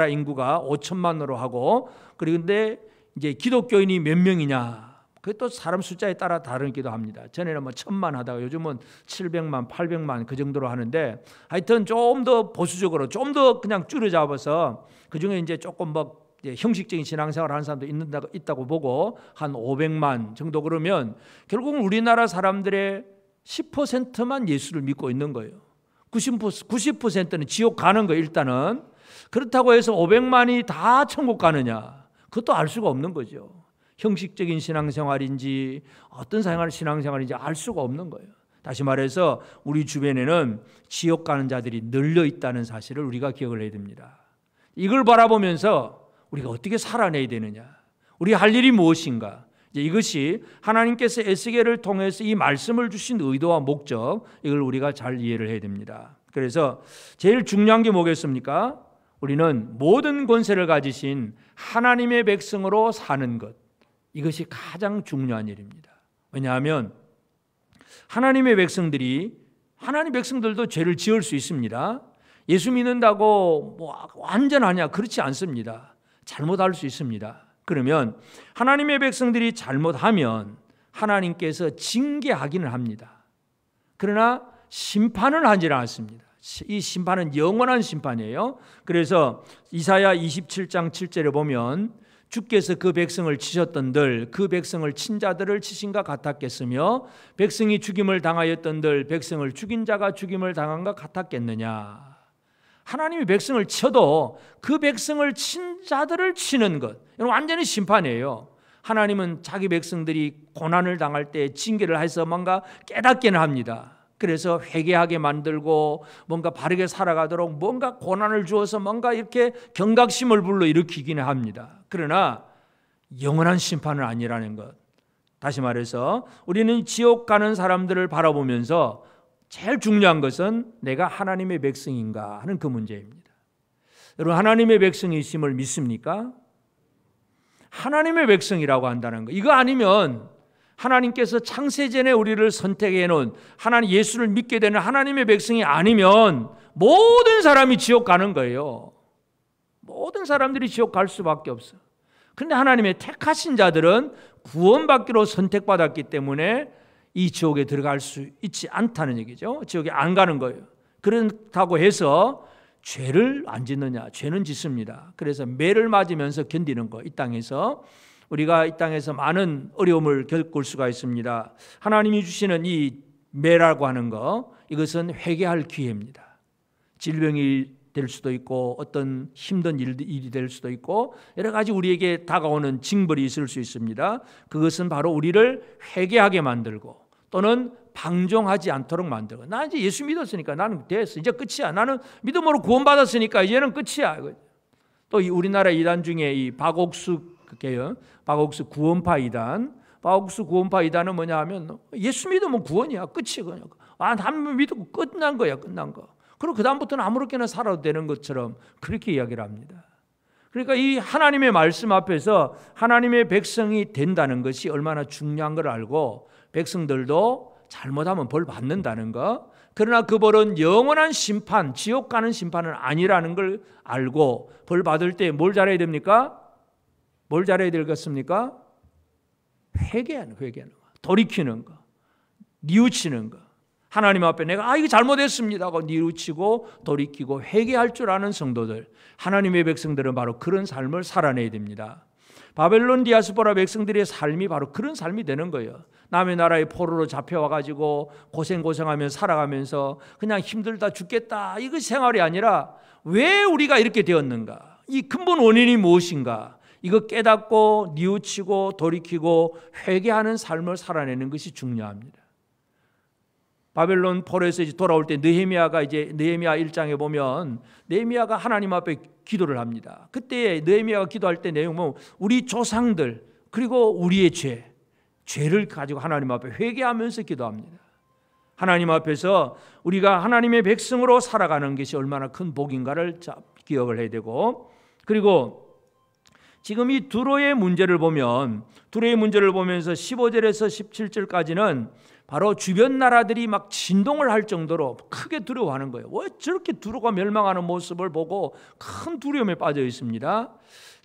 인구가 5천만으로 하고 그런데 이제 기독교인이 몇 명이냐? 그것도 사람 숫자에 따라 다르기도 합니다. 전에는 1,000만 하다가 요즘은 700만, 800만 그 정도로 하는데 하여튼 좀 더 보수적으로 좀 더 그냥 줄여잡아서 그 중에 이제 조금 형식적인 신앙생활을 하는 사람도 있다고 보고 한 500만 정도 그러면 결국은 우리나라 사람들의 10%만 예수를 믿고 있는 거예요. 90%는 지옥 가는 거예요. 일단은 그렇다고 해서 500만이 다 천국 가느냐? 그것도 알 수가 없는 거죠. 형식적인 신앙생활인지 어떤 신앙생활인지 알 수가 없는 거예요. 다시 말해서 우리 주변에는 지옥 가는 자들이 널려 있다는 사실을 우리가 기억을 해야 됩니다. 이걸 바라보면서 우리가 어떻게 살아내야 되느냐? 우리 할 일이 무엇인가? 이것이 하나님께서 에스겔을 통해서 이 말씀을 주신 의도와 목적, 이걸 우리가 잘 이해를 해야 됩니다. 그래서 제일 중요한 게 뭐겠습니까? 우리는 모든 권세를 가지신 하나님의 백성으로 사는 것, 이것이 가장 중요한 일입니다. 왜냐하면 하나님의 백성들도 죄를 지을 수 있습니다. 예수 믿는다고 완전하냐? 그렇지 않습니다. 잘못할 수 있습니다. 그러면 하나님의 백성들이 잘못하면 하나님께서 징계하기는 합니다. 그러나 심판을 하지 않습니다. 이 심판은 영원한 심판이에요. 그래서 이사야 27장 7절에 보면 주께서 그 백성을 치셨던들 그 백성을 친 자들을 치신가 같았겠으며 백성이 죽임을 당하였던들 백성을 죽인 자가 죽임을 당한 것 같았겠느냐. 하나님이 백성을 쳐도 그 백성을 친 자들을 치는 것, 이건 완전히 심판이에요. 하나님은 자기 백성들이 고난을 당할 때 징계를 해서 뭔가 깨닫게는 합니다. 그래서 회개하게 만들고 뭔가 바르게 살아가도록 뭔가 고난을 주어서 뭔가 이렇게 경각심을 불러일으키기는 합니다. 그러나 영원한 심판은 아니라는 것. 다시 말해서 우리는 지옥 가는 사람들을 바라보면서 제일 중요한 것은 내가 하나님의 백성인가 하는 그 문제입니다. 여러분, 하나님의 백성이심을 믿습니까? 하나님의 백성이라고 한다는 거. 이거 아니면 하나님께서 창세전에 우리를 선택해 놓은 하나님 예수를 믿게 되는 하나님의 백성이 아니면 모든 사람이 지옥 가는 거예요. 모든 사람들이 지옥 갈 수밖에 없어. 그런데 하나님의 택하신 자들은 구원받기로 선택받았기 때문에 이 지옥에 들어갈 수 있지 않다는 얘기죠. 지옥에 안 가는 거예요. 그렇다고 해서 죄를 안 짓느냐? 죄는 짓습니다. 그래서 매를 맞으면서 견디는 거. 이 땅에서 우리가 이 땅에서 많은 어려움을 겪을 수가 있습니다. 하나님이 주시는 이 매라고 하는 거, 이것은 회개할 기회입니다. 질병이 될 수도 있고 어떤 힘든 일이 될 수도 있고 여러 가지 우리에게 다가오는 징벌이 있을 수 있습니다. 그것은 바로 우리를 회개하게 만들고 또는 방종하지 않도록 만들고, 나 이제 예수 믿었으니까 나는 됐어, 이제 끝이야, 나는 믿음으로 구원받았으니까 이제는 끝이야. 또 우리나라 이단 중에 이 박옥수 개혁, 박옥수 구원파 이단, 박옥수 구원파 이단은 뭐냐 하면 예수 믿으면 구원이야, 끝이야. 그냥 한 번 믿고 끝난 거야, 끝난 거. 그리고 그 다음부터는 아무렇게나 살아도 되는 것처럼 그렇게 이야기를 합니다. 그러니까 이 하나님의 말씀 앞에서 하나님의 백성이 된다는 것이 얼마나 중요한 걸 알고, 백성들도 잘못하면 벌 받는다는 거, 그러나 그 벌은 영원한 심판, 지옥 가는 심판은 아니라는 걸 알고 벌 받을 때 뭘 잘해야 됩니까? 뭘 잘해야 되겠습니까? 회개하는 거, 돌이키는 거, 뉘우치는 거. 하나님 앞에 내가 이거 잘못했습니다 하고 뉘우치고 돌이키고 회개할 줄 아는 성도들, 하나님의 백성들은 바로 그런 삶을 살아내야 됩니다. 바벨론 디아스포라 백성들의 삶이 바로 그런 삶이 되는 거예요. 남의 나라의 포로로 잡혀와가지고 고생하며 살아가면서 그냥 힘들다 죽겠다, 이거 생활이 아니라 왜 우리가 이렇게 되었는가, 이 근본 원인이 무엇인가, 이거 깨닫고 뉘우치고 돌이키고 회개하는 삶을 살아내는 것이 중요합니다. 바벨론 포로에서 이제 돌아올 때 느헤미야가 이제 느헤미야 1장에 보면 느헤미야가 하나님 앞에 기도를 합니다. 그때 느헤미야가 기도할 때 내용은 우리 조상들 그리고 우리의 죄를 가지고 하나님 앞에 회개하면서 기도합니다. 하나님 앞에서 우리가 하나님의 백성으로 살아가는 것이 얼마나 큰 복인가를 기억을 해야 되고, 그리고 지금 이 두로의 문제를 보면, 두로의 문제를 보면서 15절에서 17절까지는 바로 주변 나라들이 막 진동을 할 정도로 크게 두려워하는 거예요. 왜 저렇게 두로가 멸망하는 모습을 보고 큰 두려움에 빠져 있습니다.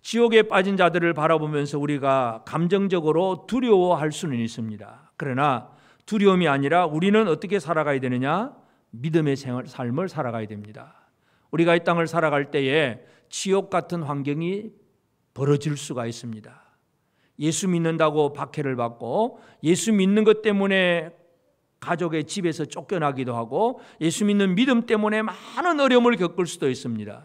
지옥에 빠진 자들을 바라보면서 우리가 감정적으로 두려워할 수는 있습니다. 그러나 두려움이 아니라 우리는 어떻게 살아가야 되느냐? 믿음의 삶을 살아가야 됩니다. 우리가 이 땅을 살아갈 때에 지옥 같은 환경이 벌어질 수가 있습니다. 예수 믿는다고 박해를 받고, 예수 믿는 것 때문에 가족의 집에서 쫓겨나기도 하고, 예수 믿는 믿음 때문에 많은 어려움을 겪을 수도 있습니다.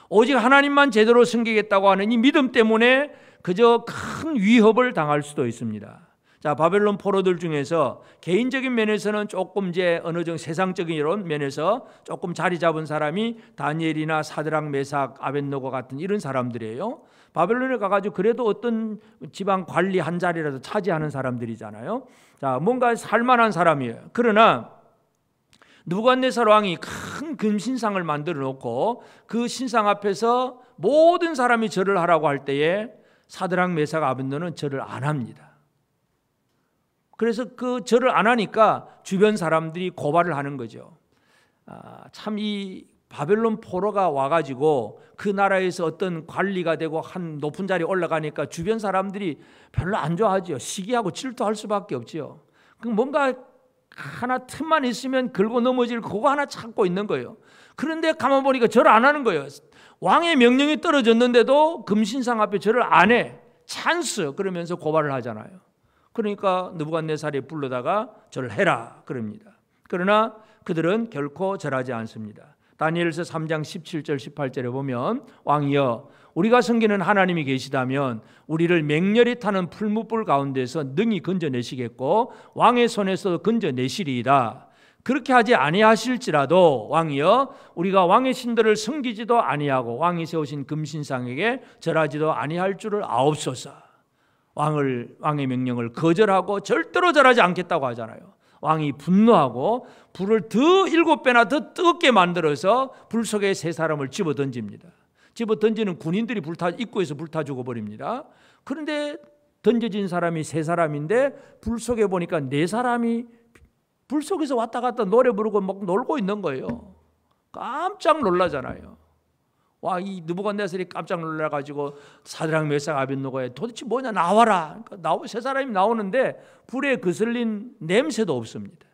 오직 하나님만 제대로 섬기겠다고 하는 이 믿음 때문에 그저 큰 위협을 당할 수도 있습니다. 자, 바벨론 포로들 중에서 개인적인 면에서는 조금 이제 어느 정도 세상적인 이런 면에서 조금 자리 잡은 사람이 다니엘이나 사드락, 메삭, 아벳노고 같은 이런 사람들이에요. 바벨론에 가가지고 그래도 어떤 지방 관리 한 자리라도 차지하는 사람들이잖아요. 자, 뭔가 살만한 사람이에요. 그러나 느부갓네살 왕이 큰 금신상을 만들어 놓고 그 신상 앞에서 모든 사람이 절을 하라고 할 때에 사드락, 메삭, 아벳노는 절을 안 합니다. 그래서 그 절을 안 하니까 주변 사람들이 고발을 하는 거죠. 참 이 바벨론 포로가 와가지고 그 나라에서 어떤 관리가 되고 한 높은 자리에 올라가니까 주변 사람들이 별로 안 좋아하죠. 시기하고 질투할 수밖에 없죠. 뭔가 하나 틈만 있으면 긁고 넘어질 그거 하나 찾고 있는 거예요. 그런데 가만 보니까 절을 안 하는 거예요. 왕의 명령이 떨어졌는데도 금신상 앞에 절을 안 해. 찬스 그러면서 고발을 하잖아요. 그러니까 느부갓네살이 불러다가 절을 해라 그럽니다. 그러나 그들은 결코 절하지 않습니다. 다니엘서 3장 17절 18절에 보면 왕이여 우리가 섬기는 하나님이 계시다면 우리를 맹렬히 타는 풀무불 가운데서 능히 건져내시겠고 왕의 손에서 건져내시리이다. 그렇게 하지 아니하실지라도 왕이여 우리가 왕의 신들을 섬기지도 아니하고 왕이 세우신 금신상에게 절하지도 아니할 줄을 아옵소서. 왕의 명령을 거절하고 절대로 절하지 않겠다고 하잖아요. 왕이 분노하고 불을 더 7배나 더 뜨겁게 만들어서 불 속에 세 사람을 집어 던집니다. 집어 던지는 군인들이 입구에서 불타 죽어버립니다. 그런데 던져진 사람이 세 사람인데 불 속에 보니까 네 사람이 불 속에서 왔다 갔다 노래 부르고 막 놀고 있는 거예요. 깜짝 놀라잖아요. 와, 이 느부갓네살이 깜짝 놀라가지고 사드락 메삭 아벳느고에 도대체 뭐냐 나와라. 그러니까 세 사람이 나오는데 불에 거슬린 냄새도 없습니다.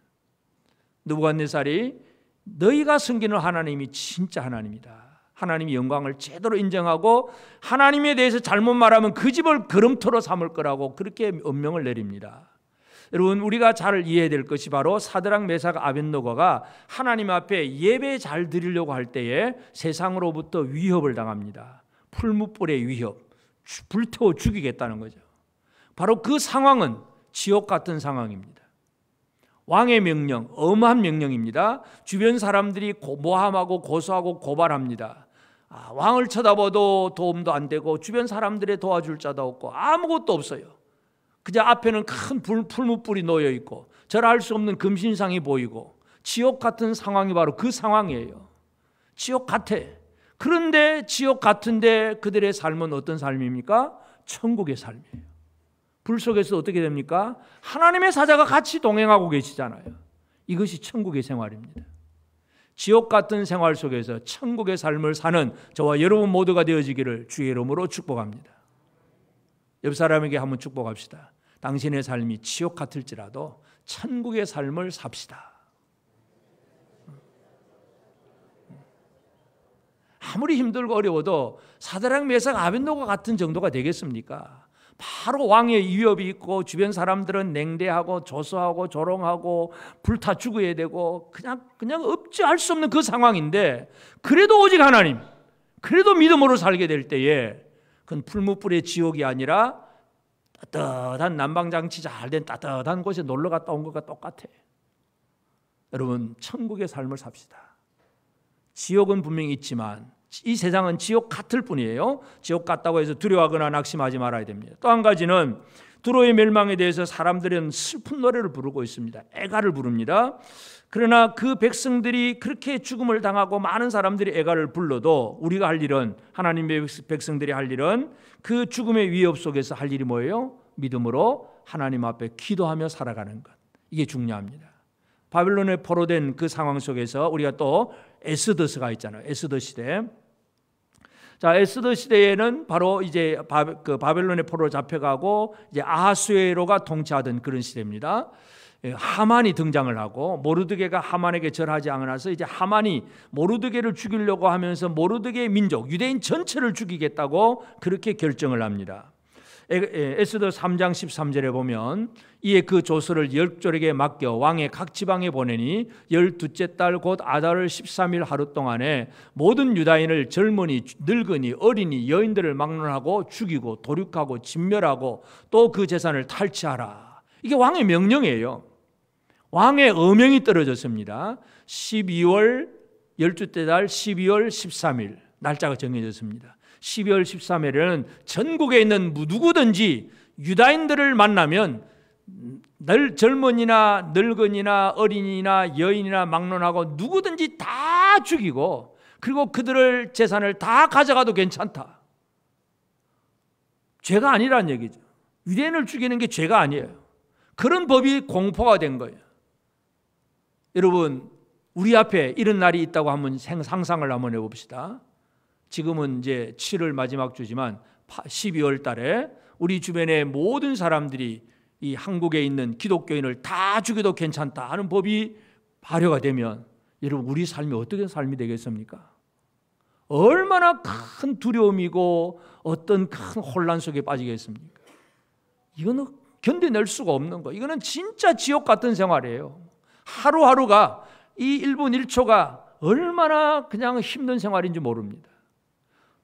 느부갓네살이 너희가 섬기는 하나님이 진짜 하나님이다. 하나님의 영광을 제대로 인정하고 하나님에 대해서 잘못 말하면 그 집을 거름터로 삼을 거라고 그렇게 엄명을 내립니다. 여러분 우리가 잘 이해해야 될 것이 바로 사드락 메삭 아벳느고가 하나님 앞에 예배 잘 드리려고 할 때에 세상으로부터 위협을 당합니다. 풀무불의 위협, 불태워 죽이겠다는 거죠. 바로 그 상황은 지옥 같은 상황입니다. 왕의 명령, 엄한 명령입니다. 주변 사람들이 모함하고 고소하고 고발합니다. 왕을 쳐다봐도 도움도 안 되고 주변 사람들의 도와줄 자도 없고 아무것도 없어요. 그저 앞에는 큰 풀무불이 놓여 있고 절할 수 없는 금신상이 보이고 지옥 같은 상황이 바로 그 상황이에요. 지옥 같아. 그런데 지옥 같은데 그들의 삶은 어떤 삶입니까? 천국의 삶이에요. 불 속에서 어떻게 됩니까? 하나님의 사자가 같이 동행하고 계시잖아요. 이것이 천국의 생활입니다. 지옥 같은 생활 속에서 천국의 삶을 사는 저와 여러분 모두가 되어지기를 주의 이름으로 축복합니다. 옆 사람에게 한번 축복합시다. 당신의 삶이 지옥 같을지라도 천국의 삶을 삽시다. 아무리 힘들고 어려워도 사드락 메삭 아벳느고 같은 정도가 되겠습니까? 바로 왕의 위협이 있고 주변 사람들은 냉대하고 조소하고 조롱하고 불타 죽어야 되고 그냥 어찌할 수 없는 그 상황인데 그래도 오직 하나님, 그래도 믿음으로 살게 될 때에 그건 풀무불의 지옥이 아니라 따뜻한 난방장치 잘된 따뜻한 곳에 놀러 갔다 온 것과 똑같아. 여러분 천국의 삶을 삽시다. 지옥은 분명히 있지만 이 세상은 지옥 같을 뿐이에요. 지옥 같다고 해서 두려워하거나 낙심하지 말아야 됩니다. 또 한 가지는 두로의 멸망에 대해서 사람들은 슬픈 노래를 부르고 있습니다. 애가를 부릅니다. 그러나 그 백성들이 그렇게 죽음을 당하고 많은 사람들이 애가를 불러도 우리가 할 일은, 하나님의 백성들이 할 일은 그 죽음의 위협 속에서 할 일이 뭐예요? 믿음으로 하나님 앞에 기도하며 살아가는 것. 이게 중요합니다. 바벨론에 포로된 그 상황 속에서 우리가 또 에스더스가 있잖아요. 에스더 시대. 자, 에스더 시대에는 바로 이제 바벨론의 포로로 잡혀가고 이제 아하수에로가 통치하던 그런 시대입니다. 하만이 등장을 하고 모르드게가 하만에게 절하지 않아서 이제 하만이 모르드게를 죽이려고 하면서 모르드게의 민족 유대인 전체를 죽이겠다고 그렇게 결정을 합니다. 에스더 3장 13절에 보면 이에 그 조서를 10족에게 맡겨 왕의 각 지방에 보내니 12째 달 곧 아달월 13일 하루 동안에 모든 유다인을 젊은이, 늙은이, 어린이, 여인들을 막론하고 죽이고 도륙하고 진멸하고 또 그 재산을 탈취하라. 이게 왕의 명령이에요. 왕의 어명이 떨어졌습니다. 12월 12째 달 12월 13일 날짜가 정해졌습니다. 12월 13일에는 전국에 있는 누구든지 유다인들을 만나면 젊은이나 늙은이나 어린이나 여인이나 막론하고 누구든지 다 죽이고 그리고 그들의 재산을 다 가져가도 괜찮다. 죄가 아니라는 얘기죠. 유대인을 죽이는 게 죄가 아니에요. 그런 법이 공포가 된 거예요. 여러분, 우리 앞에 이런 날이 있다고 한번 상상을 한번 해봅시다. 지금은 이제 7월 마지막 주지만 12월 달에 우리 주변의 모든 사람들이 이 한국에 있는 기독교인을 다 죽여도 괜찮다 하는 법이 발효가 되면 여러분 우리 삶이 어떻게 삶이 되겠습니까? 얼마나 큰 두려움이고 어떤 큰 혼란 속에 빠지겠습니까? 이거는 견뎌낼 수가 없는 거. 이거는 진짜 지옥 같은 생활이에요. 하루하루가 이 1분 1초가 얼마나 그냥 힘든 생활인지 모릅니다.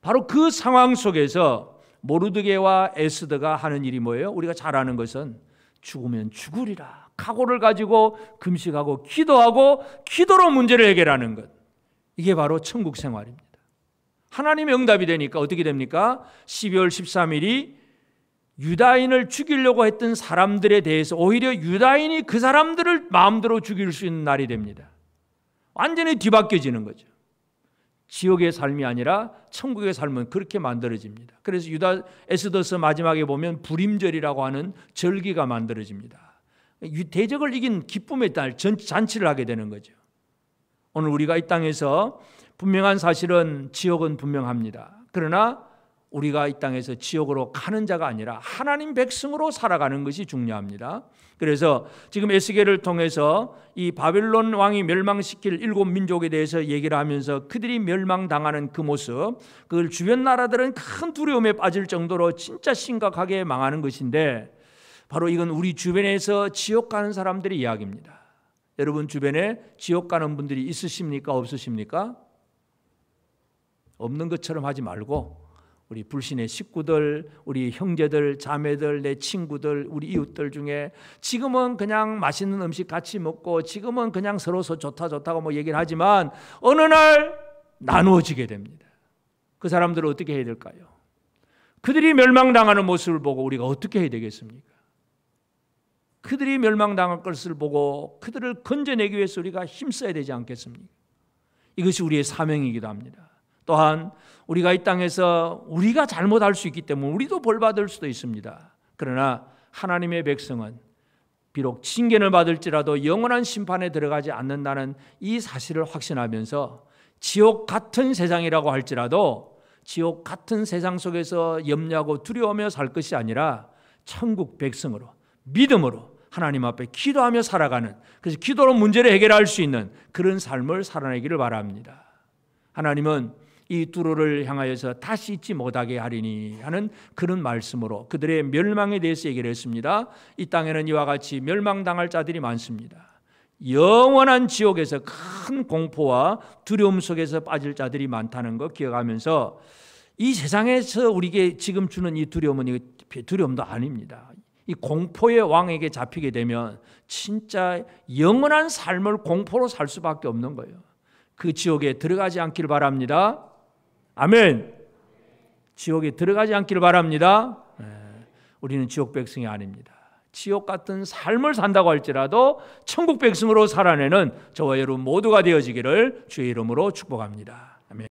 바로 그 상황 속에서 모르드게와 에스더가 하는 일이 뭐예요? 우리가 잘 아는 것은 죽으면 죽으리라 각오를 가지고 금식하고 기도하고 기도로 문제를 해결하는 것. 이게 바로 천국 생활입니다. 하나님의 응답이 되니까 어떻게 됩니까? 12월 13일이 유다인을 죽이려고 했던 사람들에 대해서 오히려 유다인이 그 사람들을 마음대로 죽일 수 있는 날이 됩니다. 완전히 뒤바뀌어지는 거죠. 지옥의 삶이 아니라 천국의 삶은 그렇게 만들어집니다. 그래서 에스더서 마지막에 보면 불임절이라고 하는 절기가 만들어집니다. 대적을 이긴 기쁨의 날 잔치를 하게 되는 거죠. 오늘 우리가 이 땅에서 분명한 사실은 지옥은 분명합니다. 그러나 우리가 이 땅에서 지옥으로 가는 자가 아니라 하나님 백성으로 살아가는 것이 중요합니다. 그래서 지금 에스겔을 통해서 이 바벨론 왕이 멸망시킬 7민족에 대해서 얘기를 하면서 그들이 멸망당하는 그 모습, 그걸 주변 나라들은 큰 두려움에 빠질 정도로 진짜 심각하게 망하는 것인데, 바로 이건 우리 주변에서 지옥 가는 사람들의 이야기입니다. 여러분 주변에 지옥 가는 분들이 있으십니까? 없으십니까? 없는 것처럼 하지 말고 우리 불신의 식구들, 우리 형제들, 자매들, 내 친구들, 우리 이웃들 중에 지금은 그냥 맛있는 음식 같이 먹고 지금은 그냥 서로 좋다고 뭐 얘기를 하지만 어느 날 나누어지게 됩니다. 그 사람들을 어떻게 해야 될까요? 그들이 멸망당하는 모습을 보고 우리가 어떻게 해야 되겠습니까? 그들이 멸망당할 것을 보고 그들을 건져내기 위해서 우리가 힘써야 되지 않겠습니까? 이것이 우리의 사명이기도 합니다. 또한 우리가 이 땅에서 우리가 잘못할 수 있기 때문에 우리도 벌받을 수도 있습니다. 그러나 하나님의 백성은 비록 징계를 받을지라도 영원한 심판에 들어가지 않는다는 이 사실을 확신하면서 지옥 같은 세상이라고 할지라도 지옥 같은 세상 속에서 염려하고 두려워하며 살 것이 아니라 천국 백성으로 믿음으로 하나님 앞에 기도하며 살아가는, 그래서 기도로 문제를 해결할 수 있는 그런 삶을 살아내기를 바랍니다. 하나님은 이 두로를 향하여서 다시 잊지 못하게 하리니 하는 그런 말씀으로 그들의 멸망에 대해서 얘기를 했습니다. 이 땅에는 이와 같이 멸망당할 자들이 많습니다. 영원한 지옥에서 큰 공포와 두려움 속에서 빠질 자들이 많다는 거 기억하면서 이 세상에서 우리에게 지금 주는 이 두려움은 두려움도 아닙니다. 이 공포의 왕에게 잡히게 되면 진짜 영원한 삶을 공포로 살 수밖에 없는 거예요. 그 지옥에 들어가지 않기를 바랍니다. 아멘. 지옥에 들어가지 않기를 바랍니다. 우리는 지옥 백성이 아닙니다. 지옥 같은 삶을 산다고 할지라도 천국 백성으로 살아내는 저와 여러분 모두가 되어지기를 주의 이름으로 축복합니다.